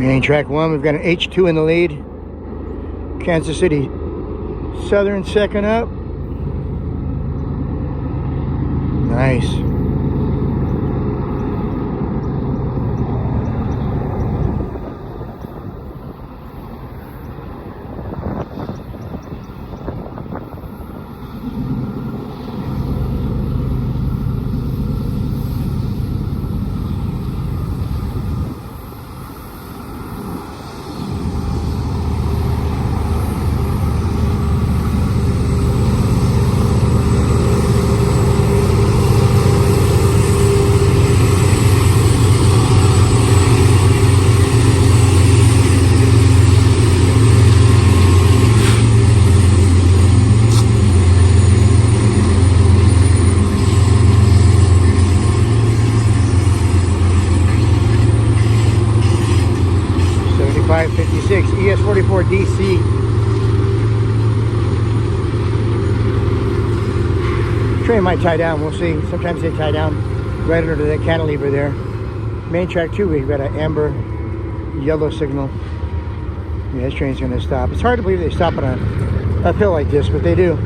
Main track 1, we've got an H2 in the lead. Kansas City Southern second up. Nice. ES44 DC. Train might tie down, we'll see. Sometimes they tie down right under the cantilever there. Main track 2, we've got an amber yellow signal. Yeah, this train's gonna stop. It's hard to believe they stop on a uphill like this, but they do.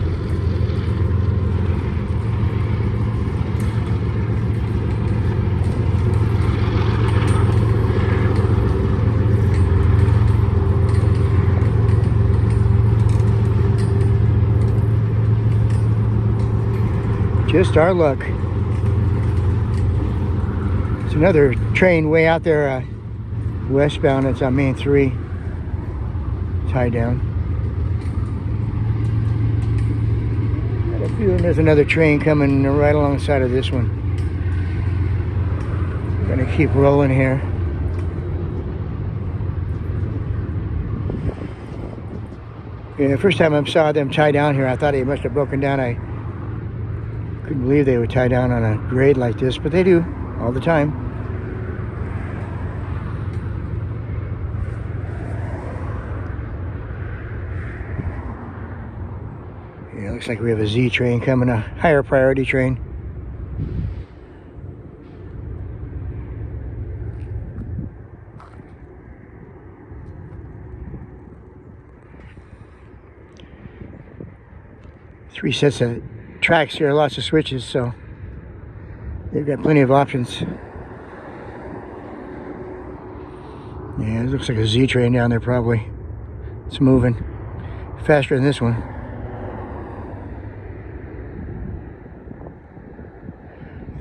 Just our luck. It's another train way out there westbound. It's on main 3. Tied down. Got a feeling there's another train coming right alongside of this one. We're gonna keep rolling here. Yeah, the first time I saw them tie down here, I thought they must have broken down. I couldn't believe they would tie down on a grade like this, but they do all the time. Yeah, looks like we have a Z train coming, a higher priority train. Three sets of tracks here, lots of switches, so they've got plenty of options. Yeah, it looks like a Z train down there probably. It's moving faster than this one.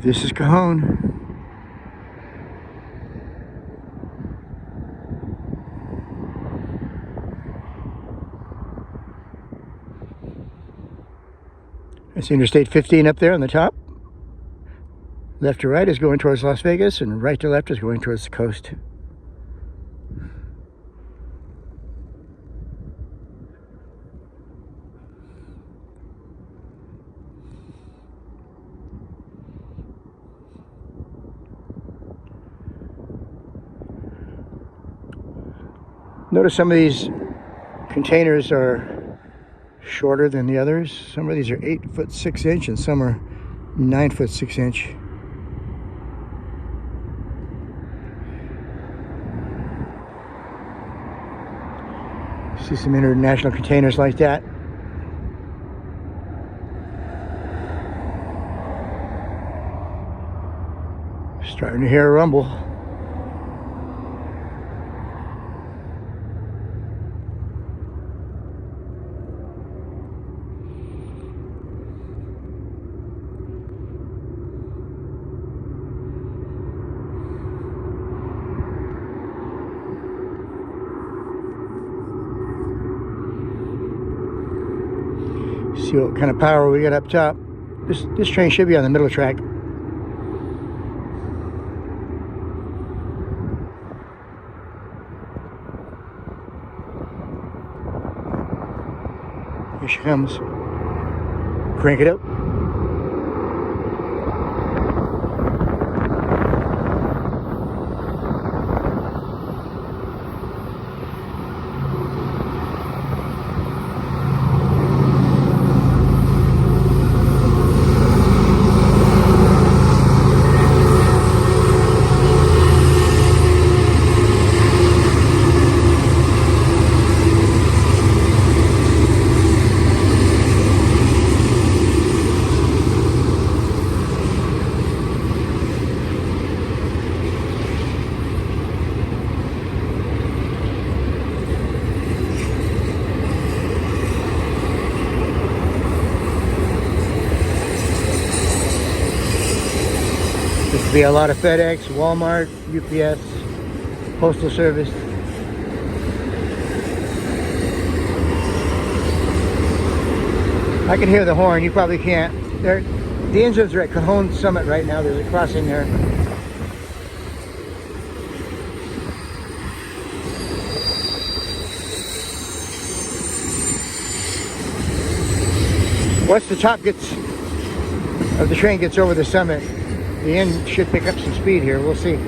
This is Cajon. That's Interstate 15 up there on the top. Left to right is going towards Las Vegas, and right to left is going towards the coast. Notice some of these containers are shorter than the others. Some of these are 8 foot 6 inch and some are 9 foot 6 inch. See some international containers like that. Starting to hear a rumble. See what kind of power we got up top. This train should be on the middle track. Here she comes. Crank it up. be a lot of FedEx, Walmart, UPS, Postal Service. I can hear the horn. You probably can't. The engines are at Cajon Summit right now. There's a crossing there. Once the top of the train gets over the summit, the end should pick up some speed here. We'll see.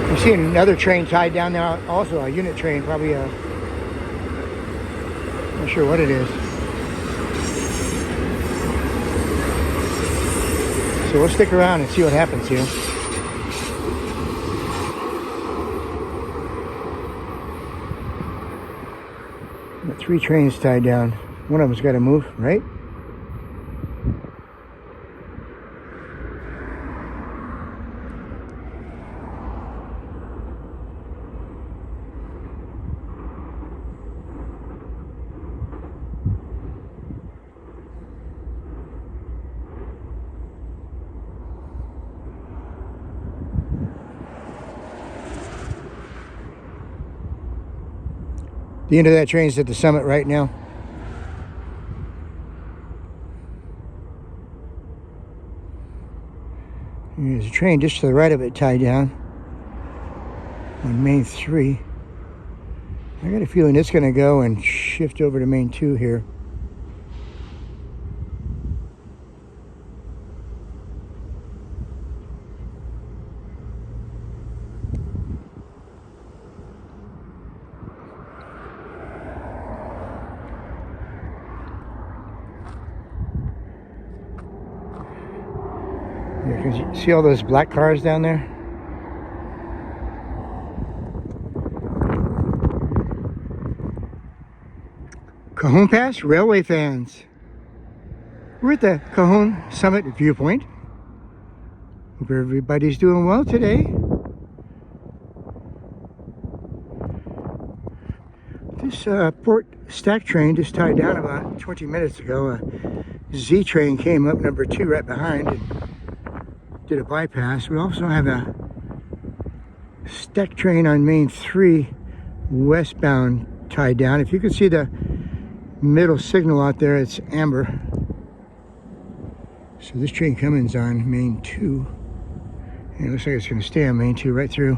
I'm seeing another train tied down there, also a unit train, probably a, not sure what it is. So we'll stick around and see what happens here. Got 3 trains tied down. One of them's got to move, right? The end of that train's at the summit right now. There's a train just to the right of it tied down on main 3. I got a feeling it's going to go and shift over to main 2 here. Yeah, can you see all those black cars down there? Cajon Pass Railway fans. We're at the Cajon Summit Viewpoint. Hope everybody's doing well today. This port stack train just tied down about 20 minutes ago. A Z train came up, number 2, right behind, and did a bypass. We also have a stack train on main 3 westbound tied down. If you can see the middle signal out there, it's amber. So this train coming's on main 2, and it looks like it's going to stay on main 2 right through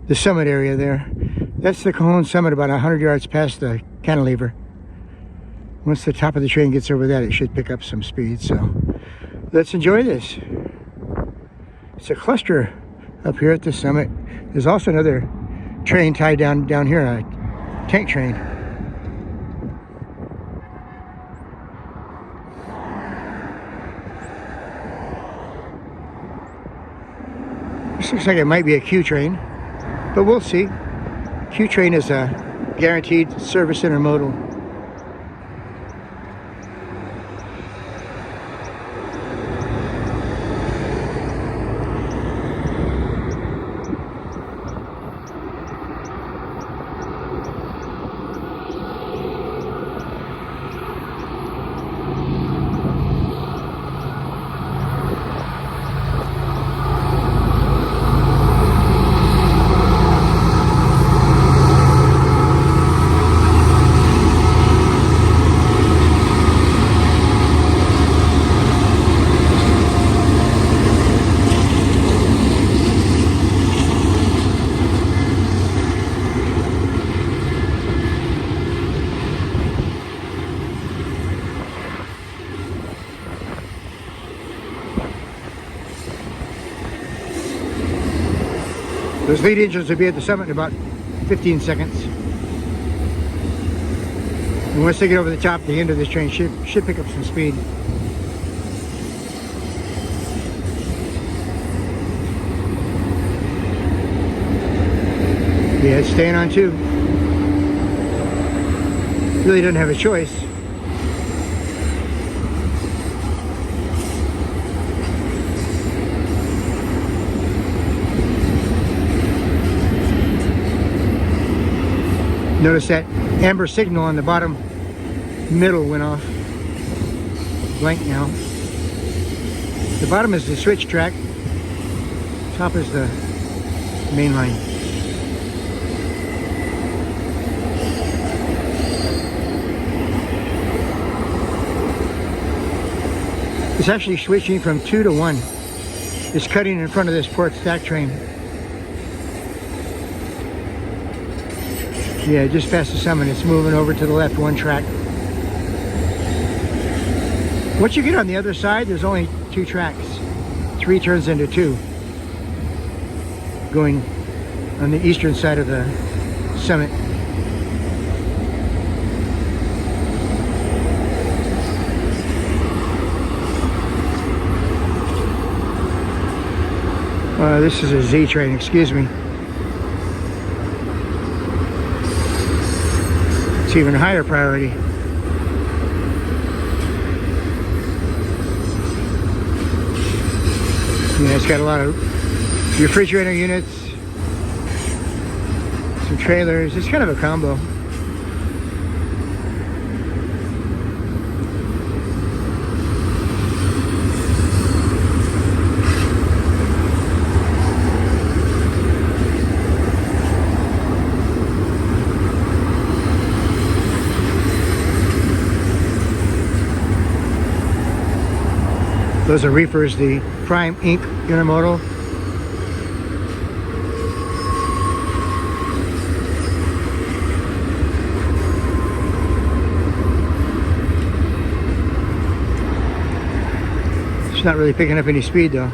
the summit area there. That's the Cajon Summit, about 100 yards past the cantilever. Once the top of the train gets over that, it should pick up some speed. So let's enjoy this. It's a cluster up here at the summit. There's also another train tied down here, a tank train. This looks like it might be a Q train, but we'll see. Q train is a guaranteed service intermodal. Those lead engines will be at the summit in about 15 seconds. And once they get over the top, the end of this train should pick up some speed. Yeah, it's staying on too. Really doesn't have a choice. Notice that amber signal on the bottom middle went off. Blank now. The bottom is the switch track. Top is the main line. It's actually switching from 2 to 1. It's cutting in front of this port stack train. Yeah, just past the summit, it's moving over to the left one track. Once you get on the other side, there's only 2 tracks. 3 turns into 2. Going on the eastern side of the summit. This is a Z train, excuse me. It's even higher priority. Yeah, it's got a lot of refrigerator units, some trailers. It's kind of a combo. Those are reefers, the Prime Inc. Intermodal. It's not really picking up any speed though.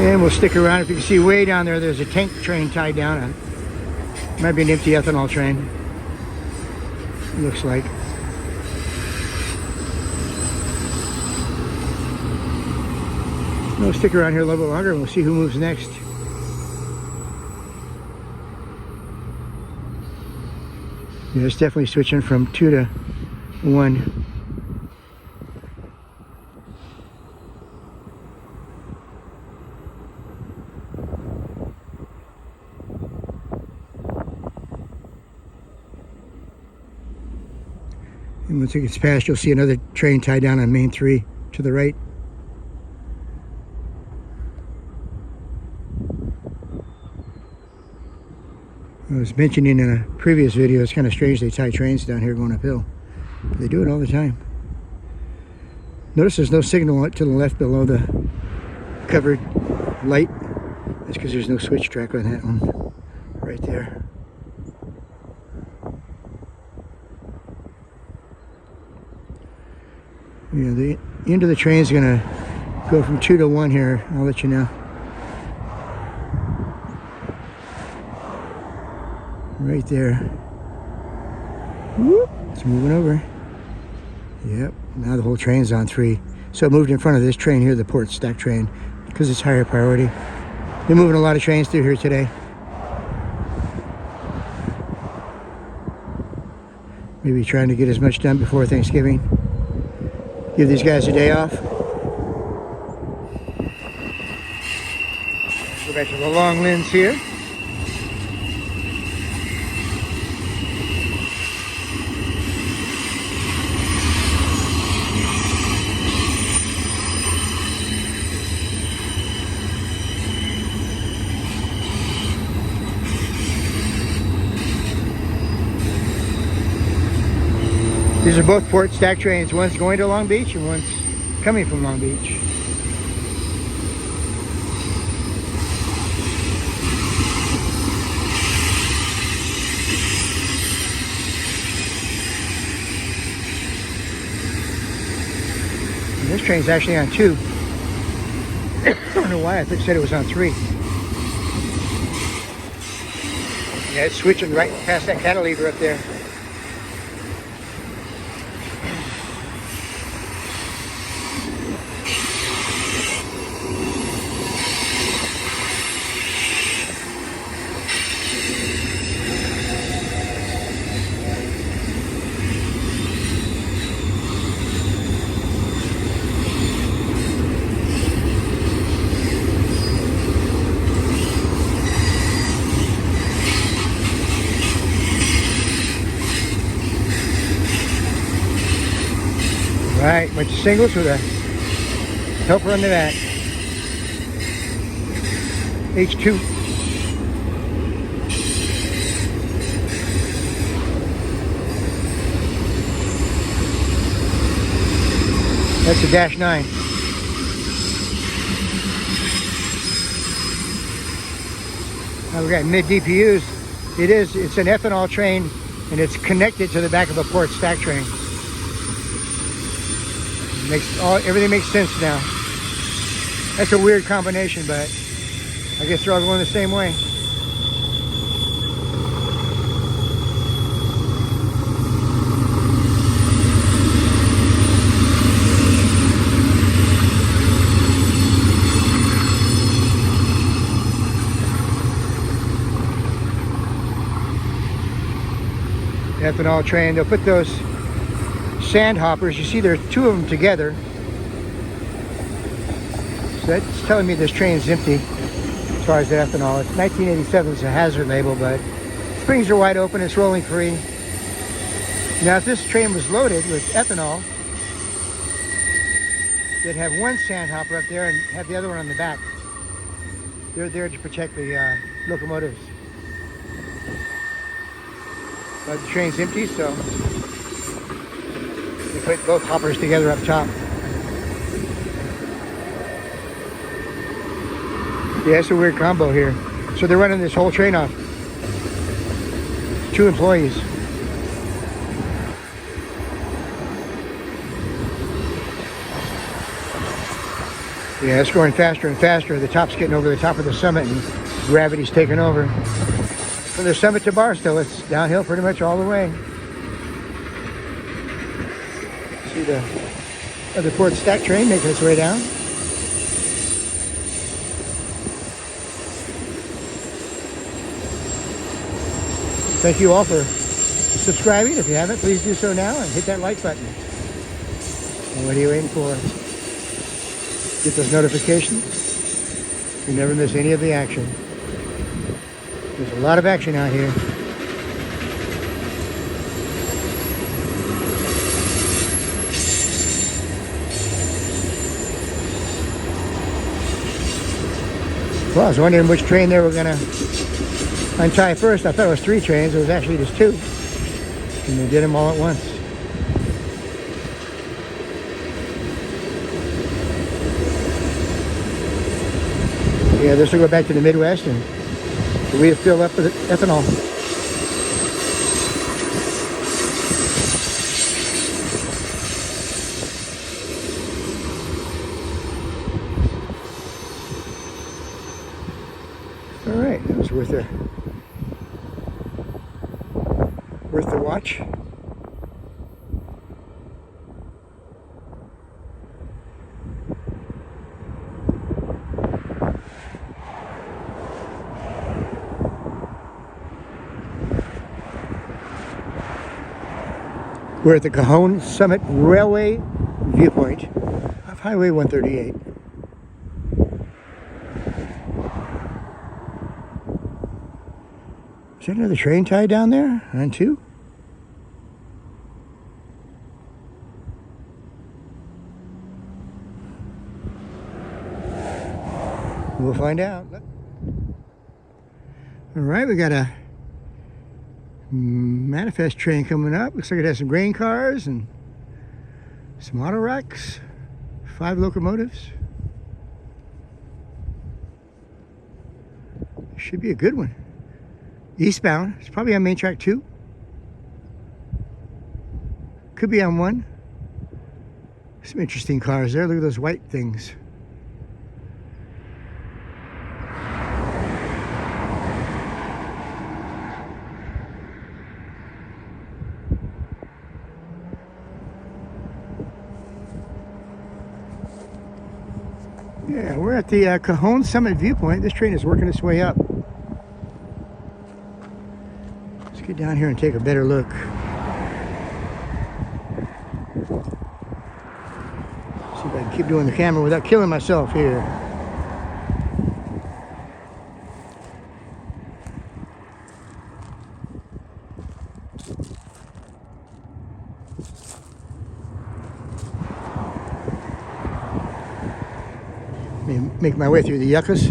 And we'll stick around. If you can see way down there, there's a tank train tied down. It might be an empty ethanol train. Looks like. We'll stick around here a little bit longer and we'll see who moves next. Yeah, it's definitely switching from 2 to 1. And once it gets past, you'll see another train tied down on main 3 to the right. I was mentioning in a previous video, it's kind of strange they tie trains down here going uphill. But they do it all the time. Notice there's no signal to the left below the covered light. That's because there's no switch track on that one. Right there. Yeah, the end of the train is going to go from 2 to 1 here. I'll let you know. Right there. Whoop, it's moving over. Yep, now the whole train's on 3. So it moved in front of this train here, the port stack train, because it's higher priority. They're moving a lot of trains through here today. Maybe trying to get as much done before Thanksgiving. Give these guys a day off. Go back to the long lens here. These are both port stack trains. One's going to Long Beach and one's coming from Long Beach. And this train's actually on 2. I don't know why I said it was on 3. Yeah, it's switching right past that cantilever up there. Right, bunch of singles with a helper on the back. H2. That's a -9. Now we got mid DPUs. It's an ethanol train, and it's connected to the back of a port stack train. Everything makes sense now. That's a weird combination, but I guess they're all going the same way. Ethanol train. They'll put those sand hoppers. You see there are 2 of them together. So that's telling me this train's empty as far as the ethanol. It's 1987, it's a hazard label, but springs are wide open, it's rolling free. Now if this train was loaded with ethanol, they'd have 1 sand hopper up there and have the other one on the back. They're there to protect the locomotives. But the train's empty, so they put both hoppers together up top. Yeah, it's a weird combo here. So they're running this whole train off 2 employees. Yeah, it's going faster and faster. The top's getting over the top of the summit and gravity's taking over. From the summit to Barstow, it's downhill pretty much all the way. See the other port stack train making its way down. Thank you all for subscribing. If you haven't, please do so now and hit that like button. And what are you waiting for? Get those notifications. You never miss any of the action. There's a lot of action out here. Well, I was wondering which train they were going to untie first. I thought it was 3 trains. It was actually just 2. And they did them all at once. Yeah, this will go back to the Midwest and we have filled up with ethanol. All right, that was worth the watch. We're at the Cajon Summit Railway viewpoint of Highway 138. Is there another train tied down there on 2? We'll find out. All right, we got a manifest train coming up. Looks like it has some grain cars and some auto racks. 5 locomotives. Should be a good one. Eastbound. It's probably on main track 2. Could be on 1. Some interesting cars there. Look at those white things. Yeah, we're at the Cajon Summit viewpoint. This train is working its way up. Let's get down here and take a better look. See if I can keep doing the camera without killing myself here. Let me make my way through the yuccas.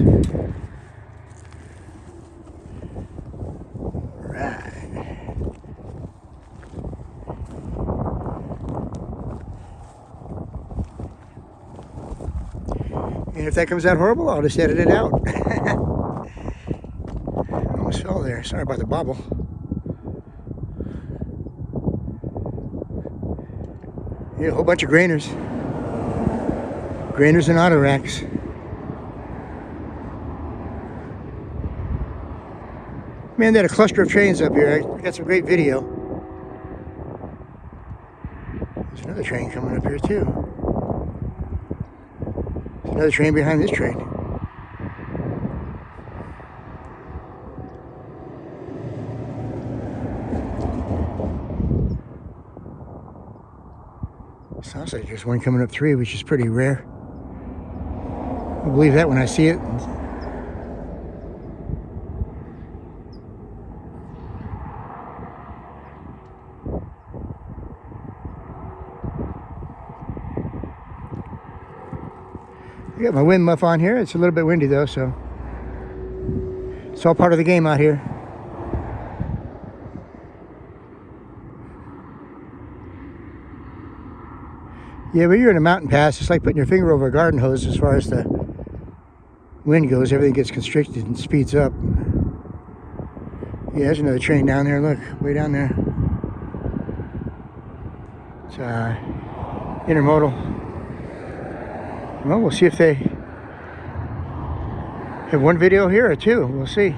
And if that comes out horrible, I'll just edit it out. I almost fell there. Sorry about the bobble. Yeah, a whole bunch of grainers. Grainers and auto racks. Man, they had a cluster of trains up here. I got some great video. There's another train coming up here too. There's another train behind this train. Sounds like there's one coming up 3, which is pretty rare. I'll believe that when I see it. I got my wind muff on here. It's a little bit windy though, so it's all part of the game out here. Yeah, when you're in a mountain pass, it's like putting your finger over a garden hose as far as the wind goes. Everything gets constricted and speeds up. Yeah, there's another train down there. Look, way down there. It's intermodal. Well, we'll see if they have one video here or two. We'll see.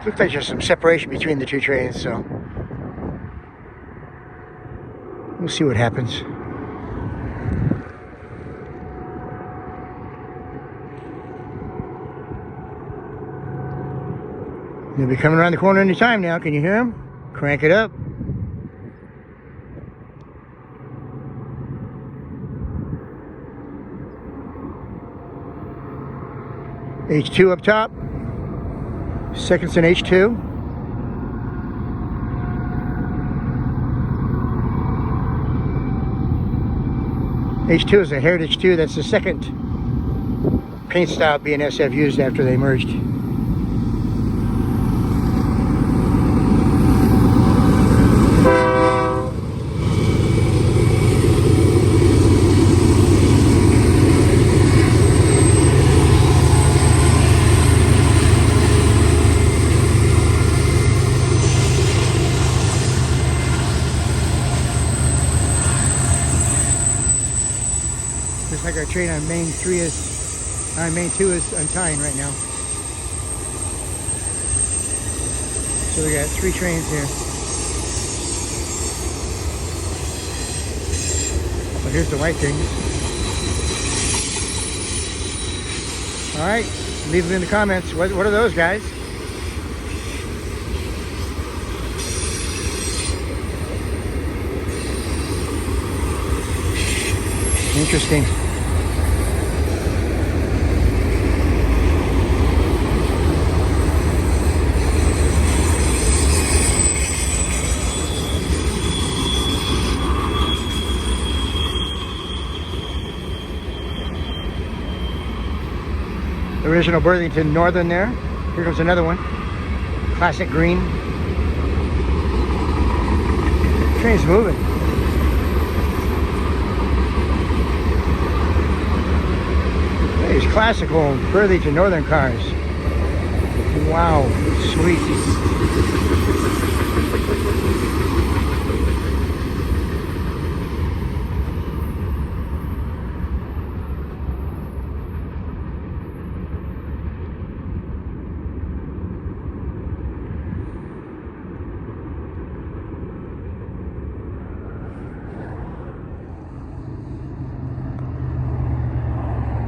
Looks like there's some separation between the two trains, so we'll see what happens. They'll be coming around the corner any time now. Can you hear them? Crank it up. H2 up top. Seconds in H2. H2 is a Heritage 2. That's the second paint style BNSF used after they merged. Looks like our train on main 2 is untying right now. So we got 3 trains here. Oh, here's the white things. All right, leave them in the comments. What are those, guys? Interesting. Original Burlington Northern there. Here comes another one. Classic green. Train's moving. These classical Burlington Northern cars. Wow, sweet.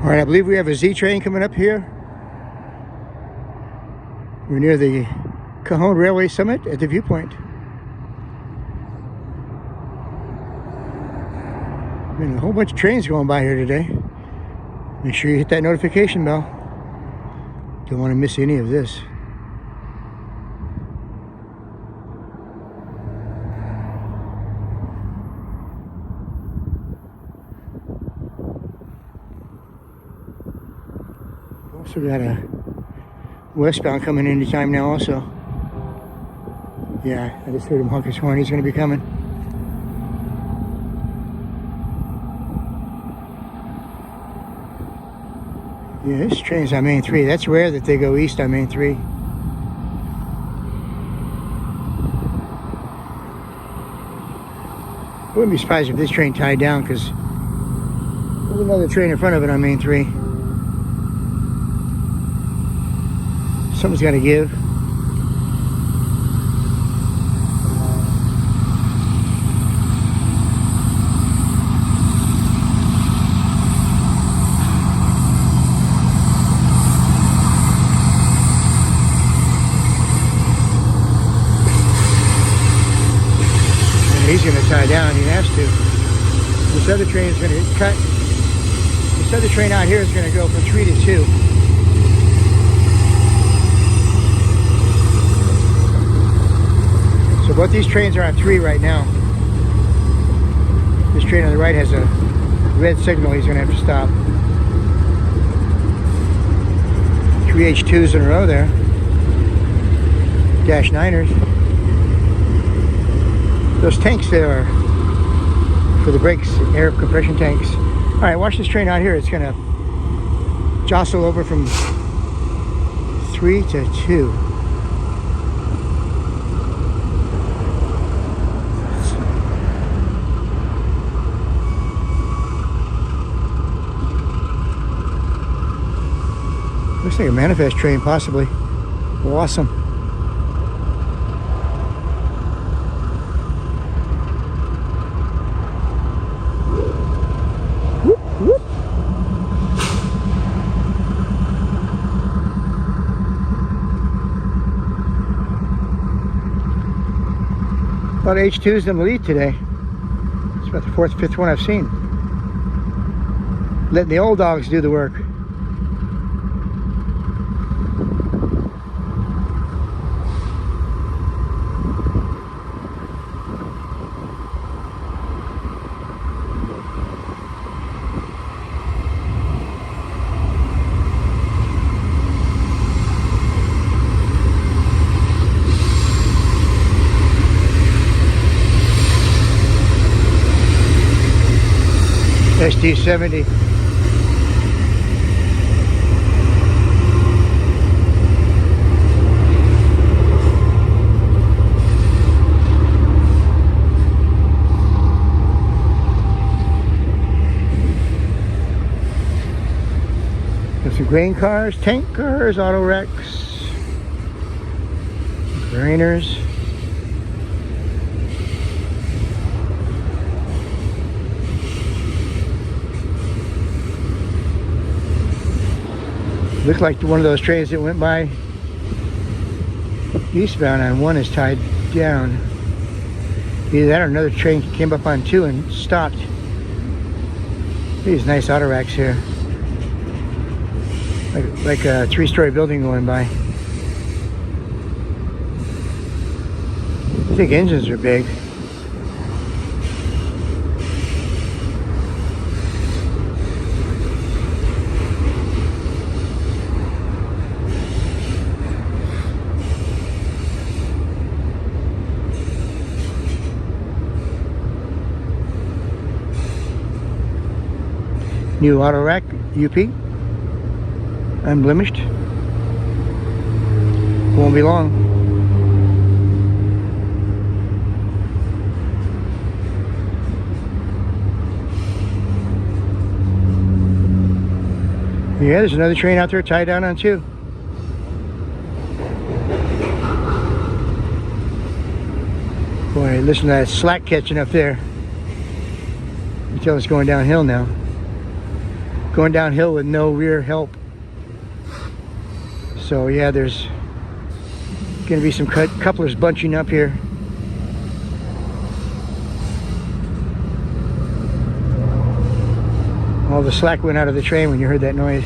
All right, I believe we have a Z train coming up here. We're near the Cajon Railway Summit at the viewpoint. Been a whole bunch of trains going by here today. Make sure you hit that notification bell. Don't want to miss any of this. Also got a westbound coming any time now also. Yeah, I just heard him honk his horn. He's going to be coming. Yeah, this train's on Main 3. That's rare that they go east on Main 3. I wouldn't be surprised if this train tied down, because there's another train in front of it on Main 3. Something's got to give. He's going to tie down. He has to. This other train is going to cut. This other train out here is going to go from 3 to 2. So both these trains are on 3 right now. This train on the right has a red signal. He's going to have to stop. 3 H2s in a row there. Dash 9ers. Those tanks there are for the brakes, air compression tanks. All right, watch this train out here. It's going to jostle over from 3 to 2. Looks like a manifest train, possibly. Awesome. A lot of H2s in the lead today. It's about the 4th, 5th one I've seen. Letting the old dogs do the work. SD70. There's some grain cars, tank cars, auto wrecks, grainers. Looked like one of those trains that went by eastbound on 1 is tied down. Either that or another train came up on 2 and stopped. These nice auto racks here. Like a 3-story building going by. I think engines are big. New auto rack, UP, unblemished. Won't be long. Yeah, there's another train out there tied down on 2. Boy, listen to that slack catching up there. You can tell it's going downhill now. going downhill with no rear help. So yeah, there's going to be some couplers bunching up here. All the slack went out of the train when you heard that noise.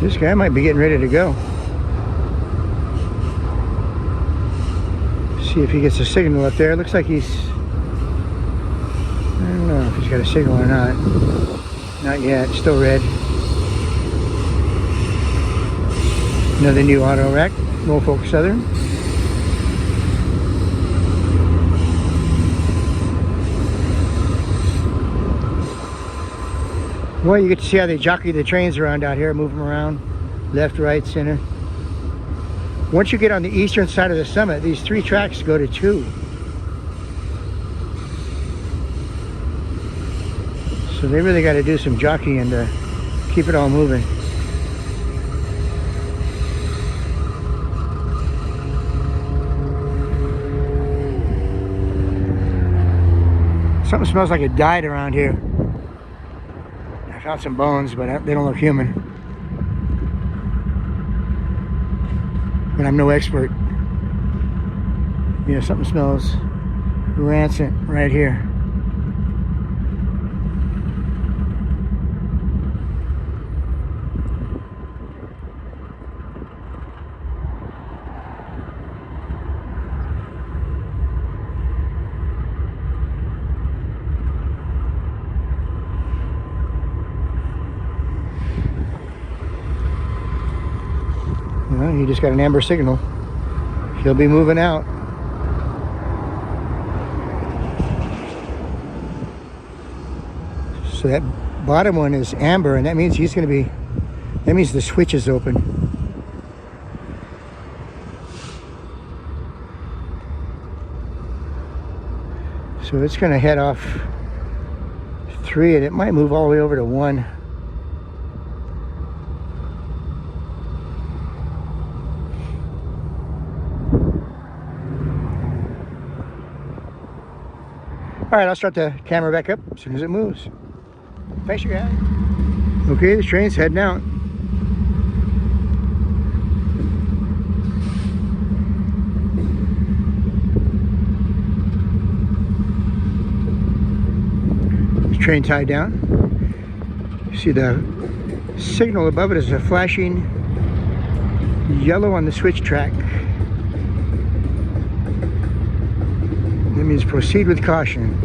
This guy might be getting ready to go. See if he gets a signal up there. Looks like he's... I don't know if he's got a signal or not. Not yet. Still red. Another new auto wreck. Norfolk Southern. Well, you get to see how they jockey the trains around out here, move them around, left, right, center. Once you get on the eastern side of the summit, these 3 tracks go to 2. So they really got to do some jockeying to keep it all moving. Something smells like it died around here. I found some bones, but they don't look human. But I'm no expert. Yeah, something smells rancid right here. Well, he just got an amber signal. He'll be moving out. So that bottom one is amber, and that means he's going to be, that means the switch is open. So it's going to head off 3, and it might move all the way over to 1. All right, I'll start the camera back up as soon as it moves. Thanks, you guys. Okay, the train's heading out. This train tied down. You see the signal above it is a flashing yellow on the switch track. That means proceed with caution.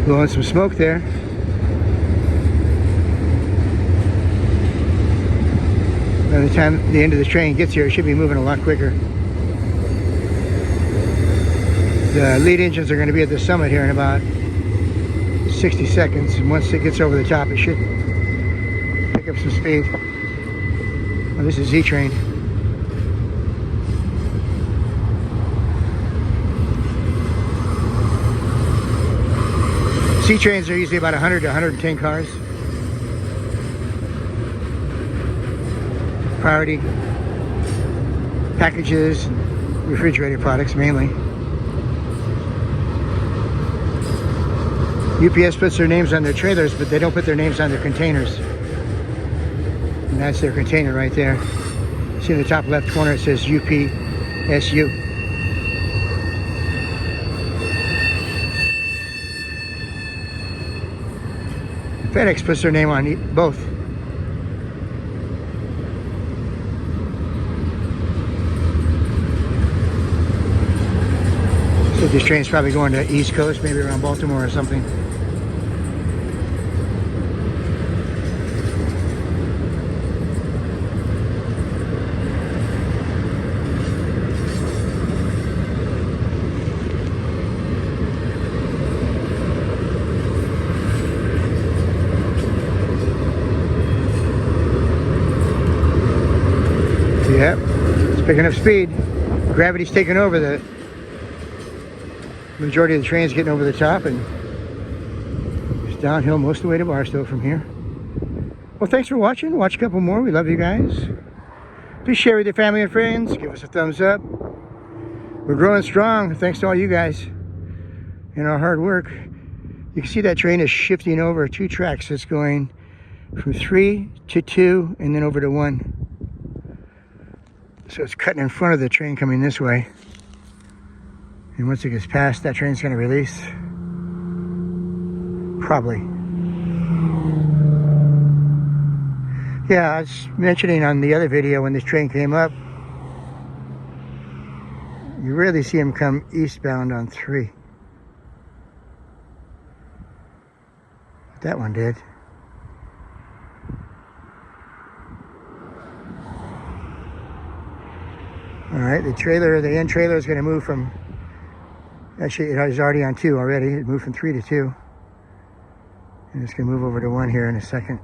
Blowing some smoke there. By the time the end of the train gets here, it should be moving a lot quicker. The lead engines are going to be at the summit here in about 60 seconds. And once it gets over the top, it should pick up some speed. Oh, this is Z-Train. C-Trains are usually about 100 to 110 cars. Priority packages, refrigerated products mainly. UPS puts their names on their trailers, but they don't put their names on their containers. And that's their container right there. See in the top left corner it says UPSU. FedEx puts their name on both. So this train's probably going to East Coast, maybe around Baltimore or something. picking up speed. Gravity's taking over. The majority of the train's getting over the top, and it's downhill most of the way to Barstow from here. Well, thanks for watching. Watch a couple more. We love you guys. Please share with your family and friends. Give us a thumbs up. We're growing strong thanks to all you guys and our hard work. You can see that train is shifting over 2 tracks. It's going from 3 to 2 and then over to 1. So it's cutting in front of the train coming this way. And once it gets past, that train's going to release. Probably. Yeah, I was mentioning on the other video when this train came up, you rarely see him come eastbound on 3. But that one did. Alright, the end trailer is going to move from, actually it was already on 2 already. It moved from 3 to 2. And it's going to move over to 1 here in a second.